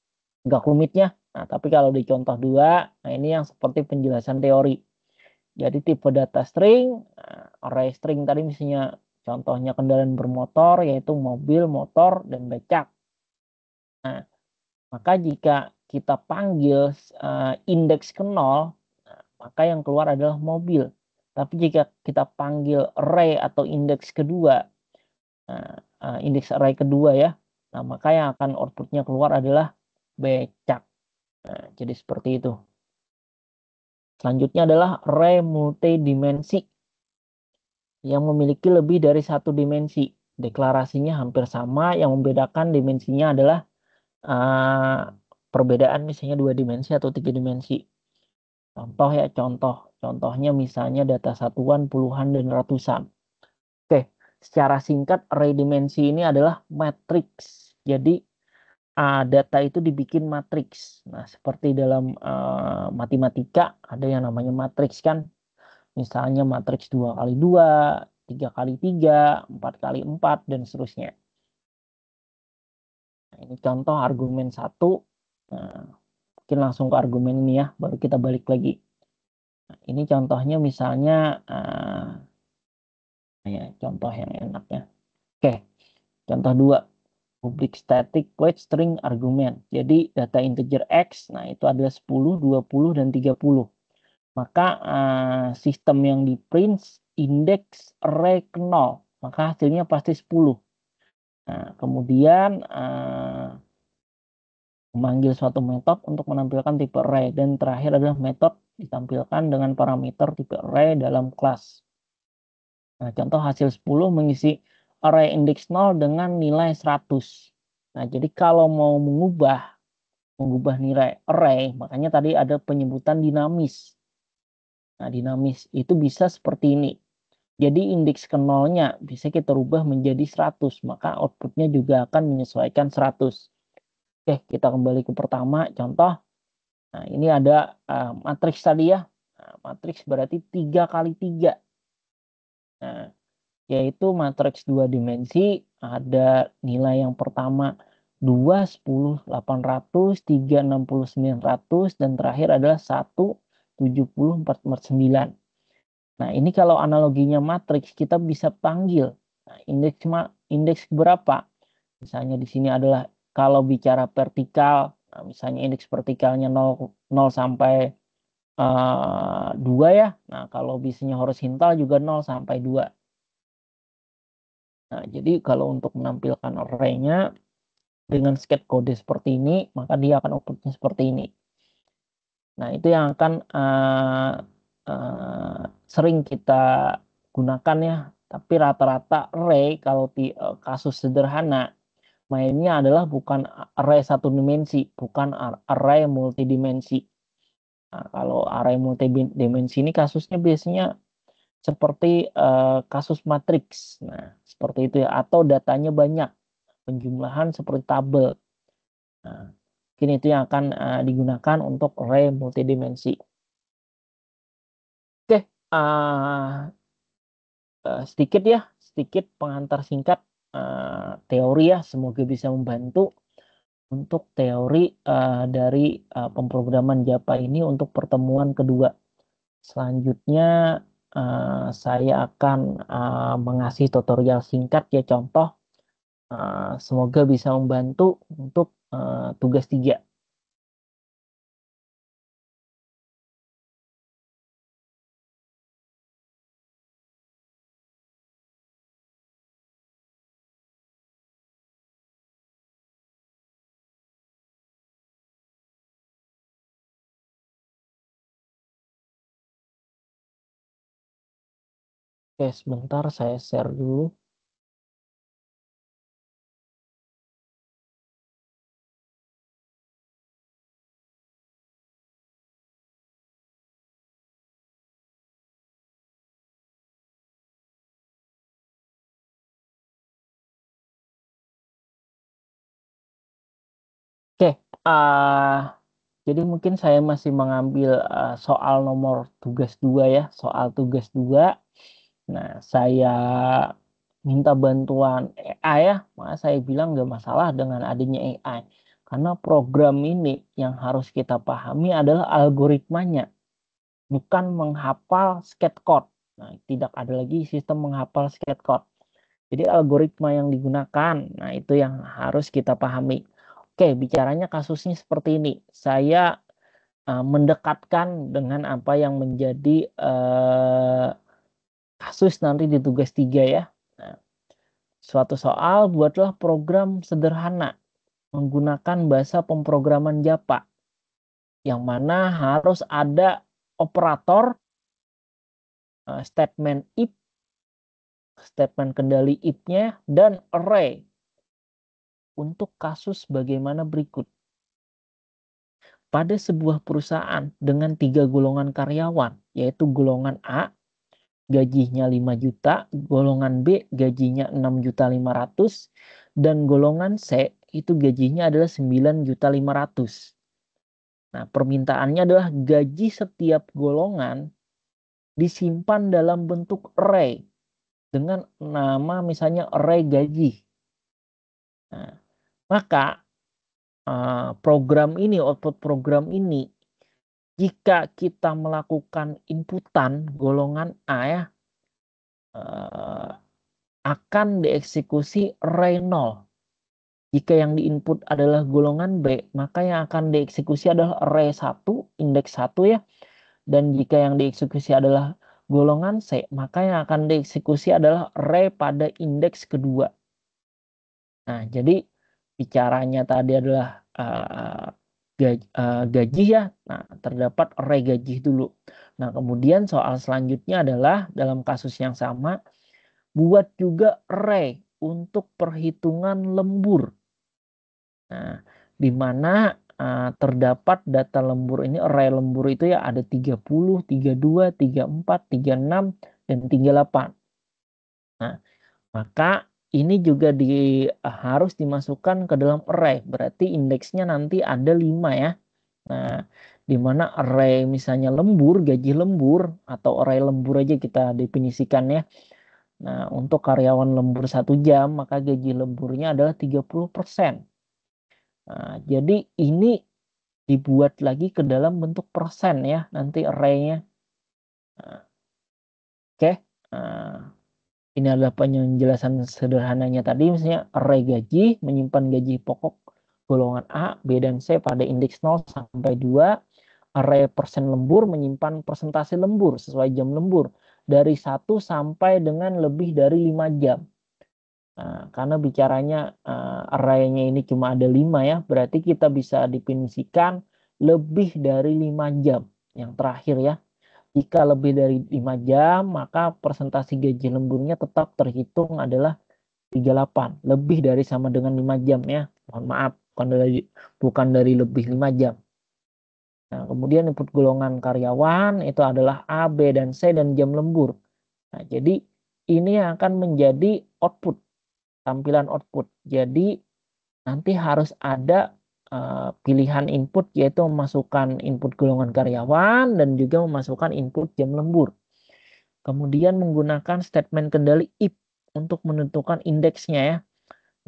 agak rumitnya. Nah, tapi kalau di contoh 2, nah ini yang seperti penjelasan teori. Jadi tipe data string, array string tadi misalnya contohnya kendaraan bermotor yaitu mobil, motor, dan becak. Nah, maka jika kita panggil indeks ke 0, maka yang keluar adalah mobil. Tapi jika kita panggil array atau indeks kedua, indeks array kedua ya, nah maka yang akan outputnya keluar adalah becak. Nah, jadi seperti itu. Selanjutnya adalah array multidimensi yang memiliki lebih dari satu dimensi. Deklarasinya hampir sama, yang membedakan dimensinya adalah perbedaan misalnya 2 dimensi atau 3 dimensi. Contoh ya, contohnya misalnya data satuan, puluhan, dan ratusan. Oke, secara singkat array dimensi ini adalah matriks. Jadi data itu dibikin matriks. Nah, seperti dalam matematika ada yang namanya matriks kan. Misalnya matriks 2 kali 2, 3 kali 3, 4 kali 4, dan seterusnya. Nah, ini contoh argumen 1. Nah, mungkin langsung ke argumen ini ya, baru kita balik lagi. Nah, ini contohnya misalnya ya, contoh yang enak ya. Oke, contoh 2. Public static void string argument. Jadi data integer X, nah itu adalah 10, 20, dan 30. Maka sistem yang di print indeks array ke 0. Maka hasilnya pasti 10. Nah, kemudian memanggil suatu metode untuk menampilkan tipe array, dan terakhir adalah metode ditampilkan dengan parameter tipe array dalam kelas. Nah, contoh hasil 10 mengisi array indeks 0 dengan nilai 100. Nah, jadi kalau mau mengubah nilai array, makanya tadi ada penyebutan dinamis. Nah, dinamis itu bisa seperti ini. Jadi indeks ke nolnya bisa kita rubah menjadi 100, maka outputnya juga akan menyesuaikan 100. Oke, kita kembali ke pertama contoh. Nah, ini ada matriks tadi ya. Nah, matriks berarti 3 kali 3. Nah, yaitu matriks 2 dimensi, ada nilai yang pertama 2, 10, 800, 3, 60, 900, dan terakhir adalah 1, 70, 4, 9. Nah, ini kalau analoginya matriks, kita bisa panggil indeks berapa. Misalnya di sini adalah kalau bicara vertikal, nah misalnya indeks vertikalnya 0 sampai 2 ya. Nah, kalau biasanya horizontal juga 0 sampai 2. Nah, jadi kalau untuk menampilkan array-nya dengan sket kode seperti ini, maka dia akan outputnya seperti ini. Nah, itu yang akan sering kita gunakan ya. Tapi rata-rata array kalau di kasus sederhana mainnya adalah bukan array satu dimensi, bukan array multidimensi. Nah, kalau array multidimensi ini kasusnya biasanya seperti kasus matriks. Nah, seperti itu ya. Atau datanya banyak, penjumlahan seperti tabel. Nah, mungkin itu yang akan digunakan untuk array multidimensi. Oke, sedikit pengantar singkat teori ya, semoga bisa membantu untuk teori dari pemrograman Java ini untuk pertemuan kedua. Selanjutnya saya akan mengasih tutorial singkat ya, contoh. Semoga bisa membantu untuk tugas 3. Oke, sebentar saya share dulu. Oke, jadi mungkin saya masih mengambil soal nomor tugas 2 ya, soal tugas 2. Nah, saya minta bantuan AI ya, maka saya bilang nggak masalah dengan adanya AI. Karena program ini yang harus kita pahami adalah algoritmanya, bukan menghafal sket code. Nah, tidak ada lagi sistem menghafal sket code. Jadi algoritma yang digunakan, nah itu yang harus kita pahami. Oke, bicaranya kasusnya seperti ini. Saya mendekatkan dengan apa yang menjadi kasus nanti di tugas 3 ya. Nah, suatu soal, buatlah program sederhana menggunakan bahasa pemrograman Java, yang mana harus ada operator, statement if, statement kendali if-nya, dan array untuk kasus bagaimana berikut. Pada sebuah perusahaan dengan 3 golongan karyawan, yaitu golongan A, gajinya 5 juta, golongan B, gajinya 6.500.000, dan golongan C, itu gajinya adalah 9.500.000. Nah, permintaannya adalah gaji setiap golongan disimpan dalam bentuk array dengan nama misalnya array gaji. Nah, maka program ini, output program ini, jika kita melakukan inputan golongan A ya, akan dieksekusi array 0. Jika yang diinput adalah golongan B, maka yang akan dieksekusi adalah array 1, indeks 1 ya. Dan jika yang dieksekusi adalah golongan C, maka yang akan dieksekusi adalah array pada indeks kedua. Nah, jadi bicaranya tadi adalah gaji ya. Nah, terdapat array gaji dulu. Nah, kemudian soal selanjutnya adalah dalam kasus yang sama, buat juga array untuk perhitungan lembur. Nah, di mana terdapat data lembur ini, array lembur itu ya ada 30, 32, 34, 36, dan 38. Nah, maka ini juga harus dimasukkan ke dalam array. Berarti indeksnya nanti ada 5 ya. Nah, di mana array misalnya lembur, gaji lembur, atau array lembur aja kita definisikan ya. Nah, untuk karyawan lembur 1 jam, maka gaji lemburnya adalah 30%. Nah, jadi ini dibuat lagi ke dalam bentuk persen ya, nanti array-nya. Nah, oke. Nah, ini adalah penjelasan sederhananya tadi, misalnya array gaji menyimpan gaji pokok golongan A, B, dan C pada indeks 0 sampai 2. Array persen lembur menyimpan persentase lembur sesuai jam lembur dari 1 sampai dengan lebih dari 5 jam. Nah, karena bicaranya array-nya ini cuma ada 5 ya, berarti kita bisa definisikan lebih dari 5 jam. Yang terakhir ya, jika lebih dari 5 jam, maka persentase gaji lemburnya tetap terhitung adalah 38. Lebih dari sama dengan 5 jam ya. Mohon maaf, bukan dari lebih 5 jam. Nah, kemudian input golongan karyawan itu adalah A, B, dan C dan jam lembur. Nah, jadi ini akan menjadi output, tampilan output. Jadi nanti harus ada pilihan input, yaitu memasukkan input golongan karyawan dan juga memasukkan input jam lembur. Kemudian menggunakan statement kendali if untuk menentukan indeksnya ya.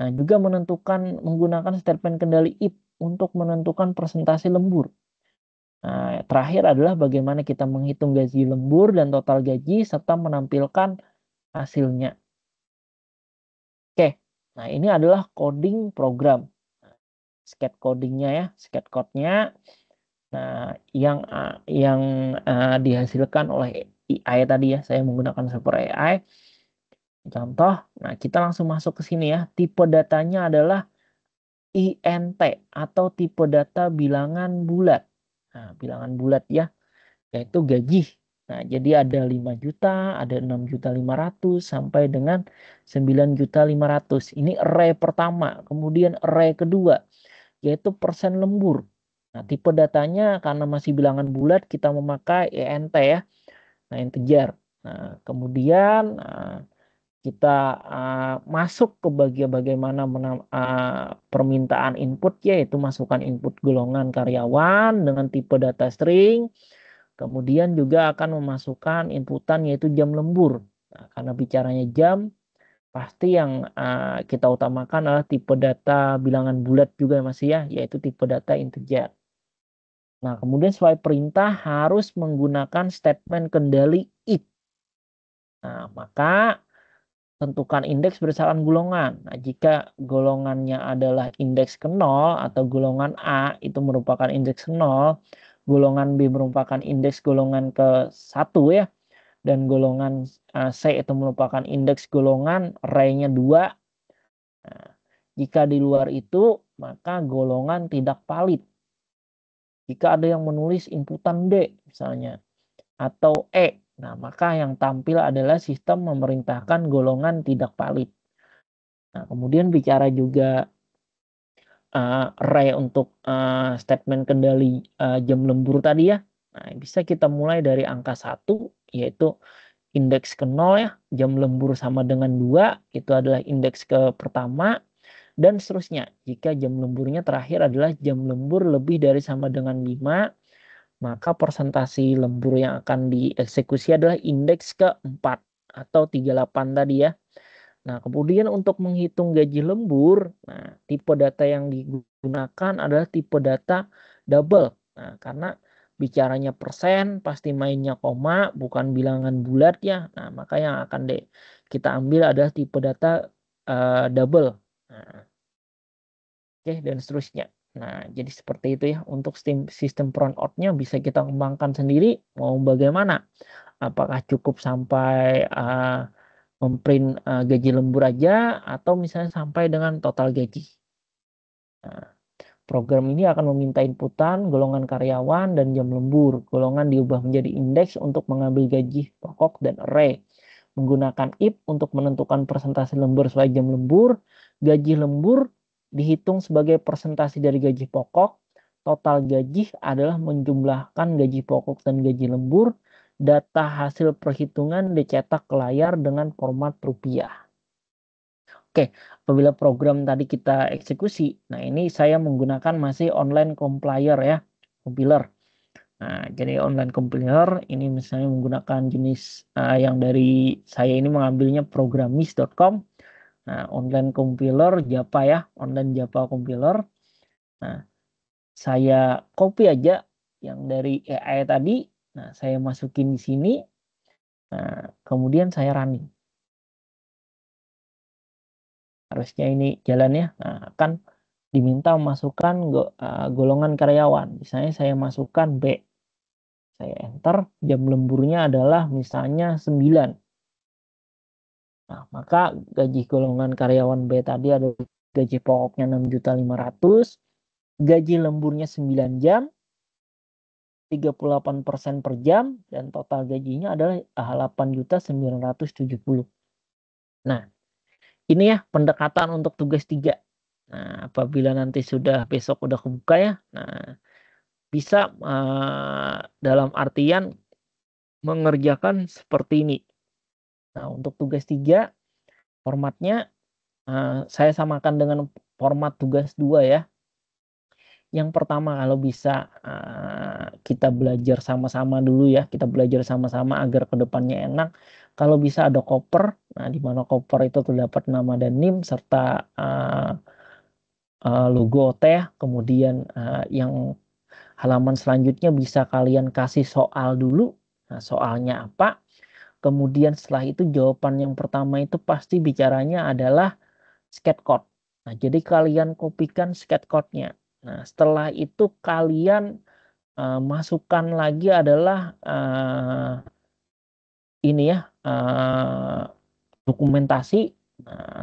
Nah, juga menggunakan statement kendali if untuk menentukan persentase lembur. Nah, terakhir adalah bagaimana kita menghitung gaji lembur dan total gaji serta menampilkan hasilnya. Oke, nah ini adalah coding program. Scat codingnya ya, scat code-nya. Nah, yang dihasilkan oleh AI tadi ya, saya menggunakan server AI. Contoh, nah kita langsung masuk ke sini ya. Tipe datanya adalah INT atau tipe data bilangan bulat. Nah, bilangan bulat ya, yaitu gaji. Nah, jadi ada 5 juta, ada 6.500.000 sampai dengan 9.500.000. Ini array pertama. Kemudian array kedua, yaitu persen lembur. Nah, tipe datanya karena masih bilangan bulat, kita memakai INT ya. Nah, integer. Nah, kemudian kita masuk ke bagaimana permintaan input, yaitu masukkan input golongan karyawan dengan tipe data string. Kemudian juga akan memasukkan inputan yaitu jam lembur. Nah, karena bicaranya jam, pasti yang kita utamakan adalah tipe data bilangan bulat juga masih ya, yaitu tipe data integer. Nah, kemudian sesuai perintah harus menggunakan statement kendali if. Nah, maka tentukan indeks berdasarkan golongan. Nah, jika golongannya adalah indeks ke 0 atau golongan A itu merupakan indeks 0, golongan B merupakan indeks golongan ke 1 ya, dan golongan C itu merupakan indeks golongan array-nya 2. Nah, jika di luar itu, maka golongan tidak valid. Jika ada yang menulis inputan D misalnya, atau E, nah maka yang tampil adalah sistem memerintahkan golongan tidak valid. Nah, kemudian bicara juga array untuk statement kendali jam lembur tadi ya. Nah, bisa kita mulai dari angka 1, yaitu indeks ke 0 ya, jam lembur sama dengan 2, itu adalah indeks ke pertama, dan seterusnya. Jika jam lemburnya terakhir adalah jam lembur lebih dari sama dengan 5, maka persentase lembur yang akan dieksekusi adalah indeks ke-4 atau 38 tadi ya. Nah, kemudian untuk menghitung gaji lembur, nah tipe data yang digunakan adalah tipe data double. Nah, karena bicaranya persen, pasti mainnya koma, bukan bilangan bulat ya. Nah, maka yang akan kita ambil adalah tipe data double. Nah, oke, dan seterusnya. Nah, jadi seperti itu ya. Untuk sistem printout-nya bisa kita kembangkan sendiri. Mau bagaimana? Apakah cukup sampai memprint gaji lembur aja, atau misalnya sampai dengan total gaji. Nah, Program ini akan meminta inputan, golongan karyawan, dan jam lembur. Golongan diubah menjadi indeks untuk mengambil gaji pokok dan array. Menggunakan if untuk menentukan persentase lembur sesuai jam lembur. Gaji lembur dihitung sebagai persentase dari gaji pokok. Total gaji adalah menjumlahkan gaji pokok dan gaji lembur. Data hasil perhitungan dicetak ke layar dengan format rupiah. Oke, apabila program tadi kita eksekusi, nah ini saya menggunakan masih online compiler ya, compiler. Nah, jadi online compiler ini misalnya menggunakan jenis yang dari saya ini mengambilnya programmis.com. Nah, online compiler Java ya, online Java compiler. Nah, saya copy aja yang dari AI tadi. Nah, saya masukin di sini. Nah, kemudian saya running. Harusnya ini jalan ya. Nah, kan diminta memasukkan golongan karyawan. Misalnya saya masukkan B. Saya enter, jam lemburnya adalah misalnya 9. Nah, maka gaji golongan karyawan B tadi ada gaji pokoknya 6.500.000, gaji lemburnya 9 jam, 38% per jam, dan total gajinya adalah 8.970.000. Nah, ini ya pendekatan untuk tugas 3. Nah, apabila nanti sudah besok udah kebuka ya, nah bisa dalam artian mengerjakan seperti ini. Nah, untuk tugas 3 formatnya saya samakan dengan format tugas 2 ya. Yang pertama kalau bisa kita belajar sama-sama dulu ya, kita belajar sama-sama agar kedepannya enak. Kalau bisa ada koper, nah di mana koper itu terdapat nama dan NIM serta logo OT ya. Kemudian yang halaman selanjutnya bisa kalian kasih soal dulu. Nah, soalnya apa? Kemudian setelah itu jawaban yang pertama itu pasti bicaranya adalah skatecode. Nah, jadi kalian kopikan skatecode-nya. Nah, setelah itu kalian masukkan lagi adalah ini ya dokumentasi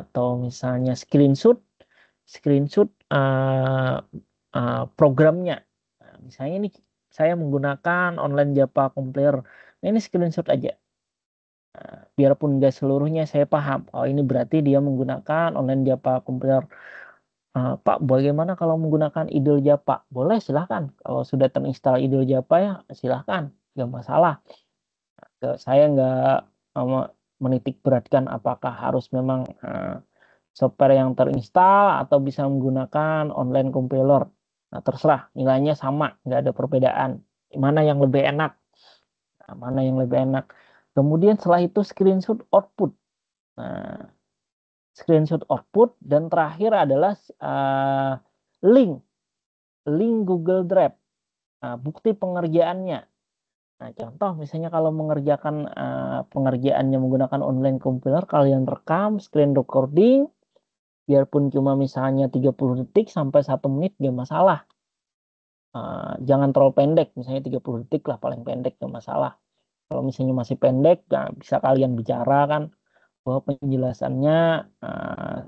atau misalnya screenshot programnya. Nah, misalnya ini saya menggunakan online Java compiler. Nah, ini screenshot aja. Biarpun nggak seluruhnya saya paham. Oh, ini berarti dia menggunakan online Java compiler. Pak, bagaimana kalau menggunakan idle Java? Boleh, silahkan. Kalau sudah terinstall idle Java ya silahkan, nggak masalah. Saya nggak menitik beratkan apakah harus memang software yang terinstall atau bisa menggunakan online compiler. Nah, terserah, nilainya sama, nggak ada perbedaan. Mana yang lebih enak? Nah, mana yang lebih enak? Kemudian setelah itu screenshot output. Nah, screenshot output dan terakhir adalah link Google Drive. Nah, bukti pengerjaannya. Nah, contoh misalnya kalau mengerjakan pengerjaannya menggunakan online compiler, kalian rekam screen recording, biarpun cuma misalnya 30 detik sampai 1 menit gak masalah. Jangan terlalu pendek, misalnya 30 detik lah paling pendek gak masalah. Kalau misalnya masih pendek, nah bisa kalian bicara kan bahwa penjelasannya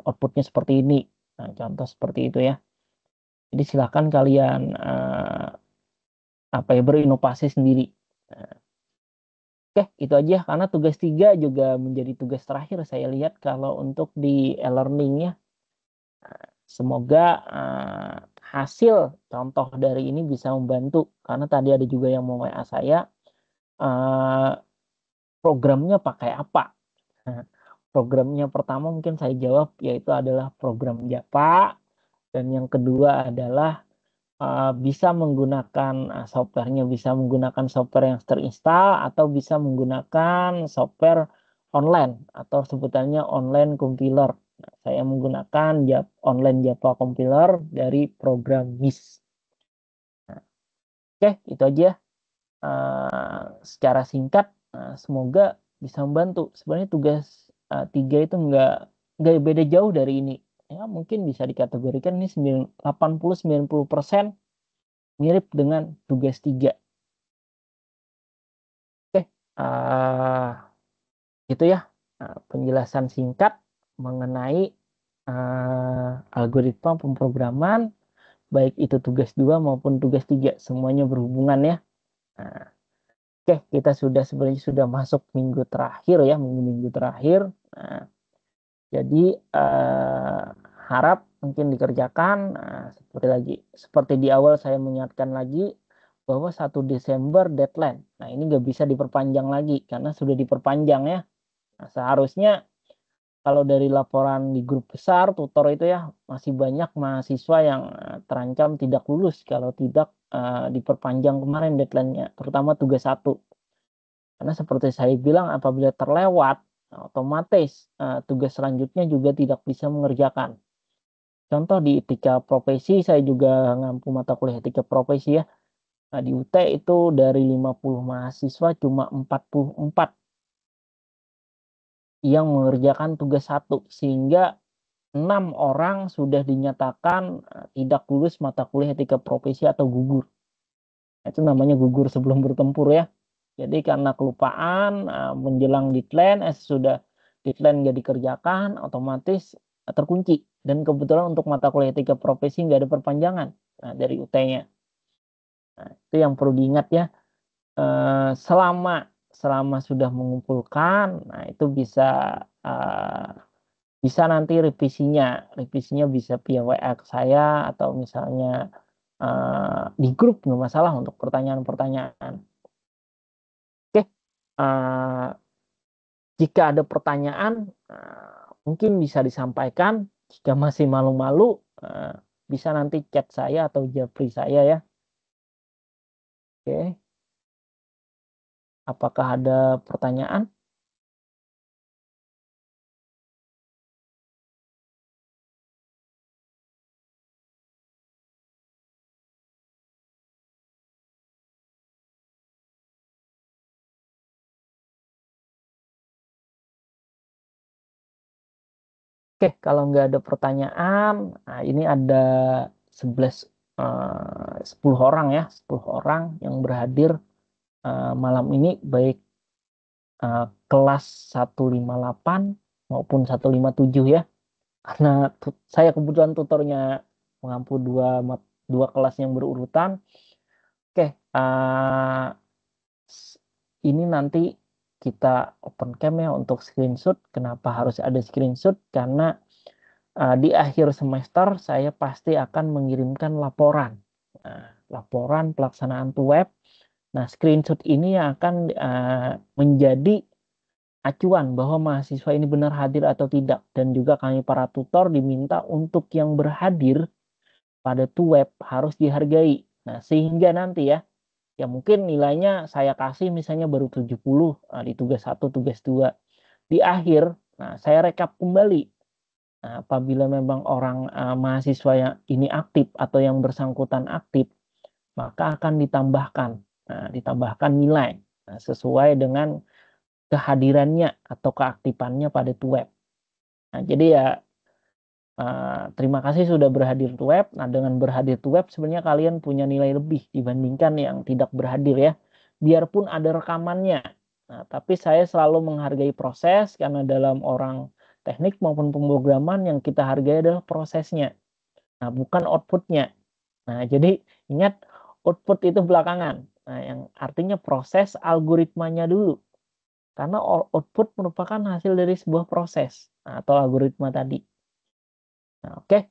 outputnya seperti ini. Nah, contoh seperti itu ya. Jadi silahkan kalian berinovasi sendiri. Nah, oke, itu aja karena tugas 3 juga menjadi tugas terakhir saya lihat kalau untuk di e-learning ya. Semoga hasil contoh dari ini bisa membantu karena tadi ada juga yang mau WA saya programnya pakai apa. Nah, programnya pertama mungkin saya jawab yaitu adalah program Java dan yang kedua adalah bisa menggunakan softwarenya bisa menggunakan software yang terinstall atau bisa menggunakan software online atau sebutannya online compiler. Nah, saya menggunakan online Java compiler dari program MIS. Nah, oke, itu aja secara singkat. Semoga bisa membantu. Sebenarnya tugas 3 itu nggak beda jauh dari ini. Ya, mungkin bisa dikategorikan ini 80-90% mirip dengan tugas 3. Oke, itu ya penjelasan singkat mengenai algoritma pemrograman baik itu tugas 2 maupun tugas 3, semuanya berhubungan ya. Nah, oke, kita sebenarnya sudah masuk minggu terakhir ya, minggu-minggu terakhir. Nah, jadi harap mungkin dikerjakan. Nah, seperti di awal saya mengingatkan lagi bahwa 1 Desember deadline. Nah, ini nggak bisa diperpanjang lagi karena sudah diperpanjang ya. Nah, seharusnya kalau dari laporan di grup besar tutor itu ya, masih banyak mahasiswa yang terancam tidak lulus kalau tidak diperpanjang kemarin deadline-nya, terutama tugas 1. Karena seperti saya bilang, apabila terlewat, otomatis tugas selanjutnya juga tidak bisa mengerjakan. Contoh di etika profesi, saya juga ngampu mata kuliah etika profesi ya. Nah, di UT itu dari 50 mahasiswa cuma 44 yang mengerjakan tugas 1, sehingga 6 orang sudah dinyatakan tidak lulus mata kuliah etika profesi atau gugur. Itu namanya gugur sebelum bertempur ya. Jadi karena kelupaan menjelang deadline, sudah deadline nggak dikerjakan, otomatis terkunci. Dan kebetulan untuk mata kuliah etika profesi nggak ada perpanjangan dari UT-nya. Nah, itu yang perlu diingat ya. Selama sudah mengumpulkan, nah itu bisa nanti revisinya bisa via WA ke saya atau misalnya di grup, nggak masalah untuk pertanyaan-pertanyaan. Oke, jika ada pertanyaan mungkin bisa disampaikan. Jika masih malu-malu bisa nanti chat saya atau japri saya ya. Oke, apakah ada pertanyaan? Oke, kalau nggak ada pertanyaan, ini ada 10 orang ya, 10 orang yang berhadir malam ini, baik kelas 158 maupun 157 ya. Karena saya kebetulan tutornya mengampu dua kelas yang berurutan. Oke, ini nanti kita open cam ya untuk screenshot. Kenapa harus ada screenshot? Karena di akhir semester saya pasti akan mengirimkan laporan. Laporan pelaksanaan web. Nah, screenshot ini yang akan menjadi acuan bahwa mahasiswa ini benar hadir atau tidak. Dan juga kami para tutor diminta untuk yang berhadir pada web harus dihargai. Nah, sehingga nanti ya mungkin nilainya saya kasih misalnya baru 70 di tugas 1, tugas 2. Di akhir, saya rekap kembali. Nah, apabila memang orang mahasiswa yang ini aktif atau yang bersangkutan aktif, maka akan ditambahkan nilai sesuai dengan kehadirannya atau keaktifannya pada web. Nah, jadi ya terima kasih sudah berhadir web. Nah, dengan berhadir web sebenarnya kalian punya nilai lebih dibandingkan yang tidak berhadir ya. Biarpun ada rekamannya. Nah, tapi saya selalu menghargai proses karena dalam orang teknik maupun pemrograman yang kita hargai adalah prosesnya. Nah, bukan outputnya. Nah, jadi ingat output itu belakangan. Nah, yang artinya proses algoritmanya dulu. Karena output merupakan hasil dari sebuah proses atau algoritma tadi. Nah, oke,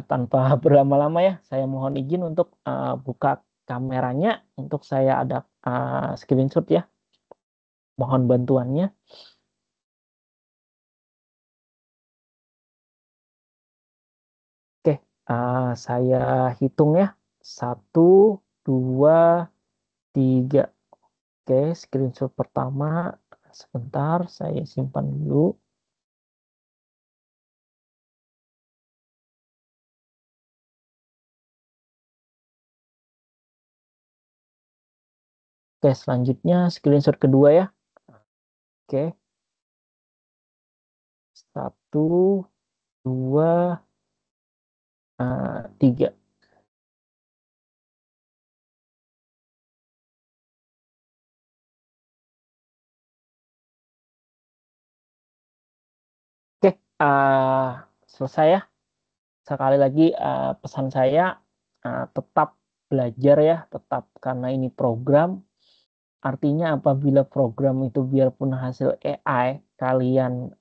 tanpa berlama-lama ya, saya mohon izin untuk buka kameranya untuk saya ada screenshot ya. Mohon bantuannya. Oke, saya hitung ya. 1, 2, 3. Oke, screenshot pertama. Sebentar, saya simpan dulu. Oke, selanjutnya screenshot kedua ya. Oke, 1, 2, 3. Oke, selesai ya. sekali lagi pesan saya tetap belajar ya, tetap, karena ini program. Artinya apabila program itu biarpun hasil AI, kalian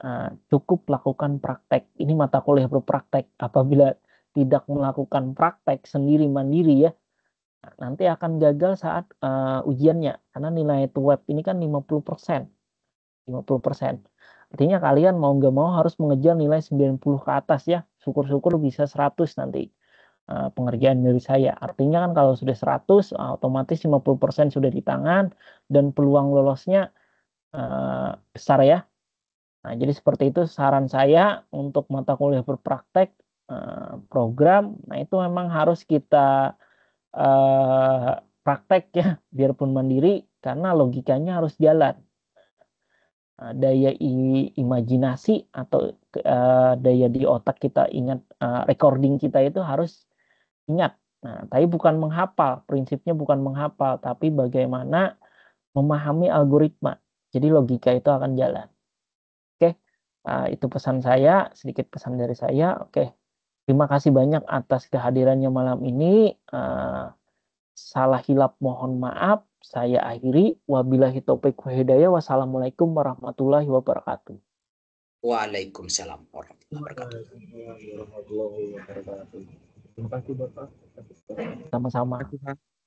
cukup lakukan praktek. Ini mata kuliah berpraktek. Apabila tidak melakukan praktek sendiri mandiri ya, nanti akan gagal saat ujiannya. Karena nilai web ini kan 50%. 50%. Artinya kalian mau nggak mau harus mengejar nilai 90 ke atas ya. Syukur-syukur bisa 100 nanti pengerjaan dari saya. Artinya kan kalau sudah 100, otomatis 50% sudah di tangan dan peluang lolosnya besar ya. Nah, jadi seperti itu saran saya untuk mata kuliah berpraktek program. Nah, itu memang harus kita praktek ya, biarpun mandiri, karena logikanya harus jalan. Daya imajinasi atau daya di otak kita ingat, recording kita itu harus ingat. Nah, tapi bukan menghafal, prinsipnya bukan menghafal, tapi bagaimana memahami algoritma. Jadi logika itu akan jalan. Oke, itu pesan saya, sedikit pesan dari saya. Oke, terima kasih banyak atas kehadirannya malam ini. Salah hilap mohon maaf. Saya akhiri. Wabillahi taufiq wa hidayah. Wassalamualaikum warahmatullahi wabarakatuh.
Waalaikumsalam warahmatullahi wabarakatuh.
Warahmatullahi wabarakatuh. Terima kasih Bapak.
Sama-sama.
Terima kasih, Pak.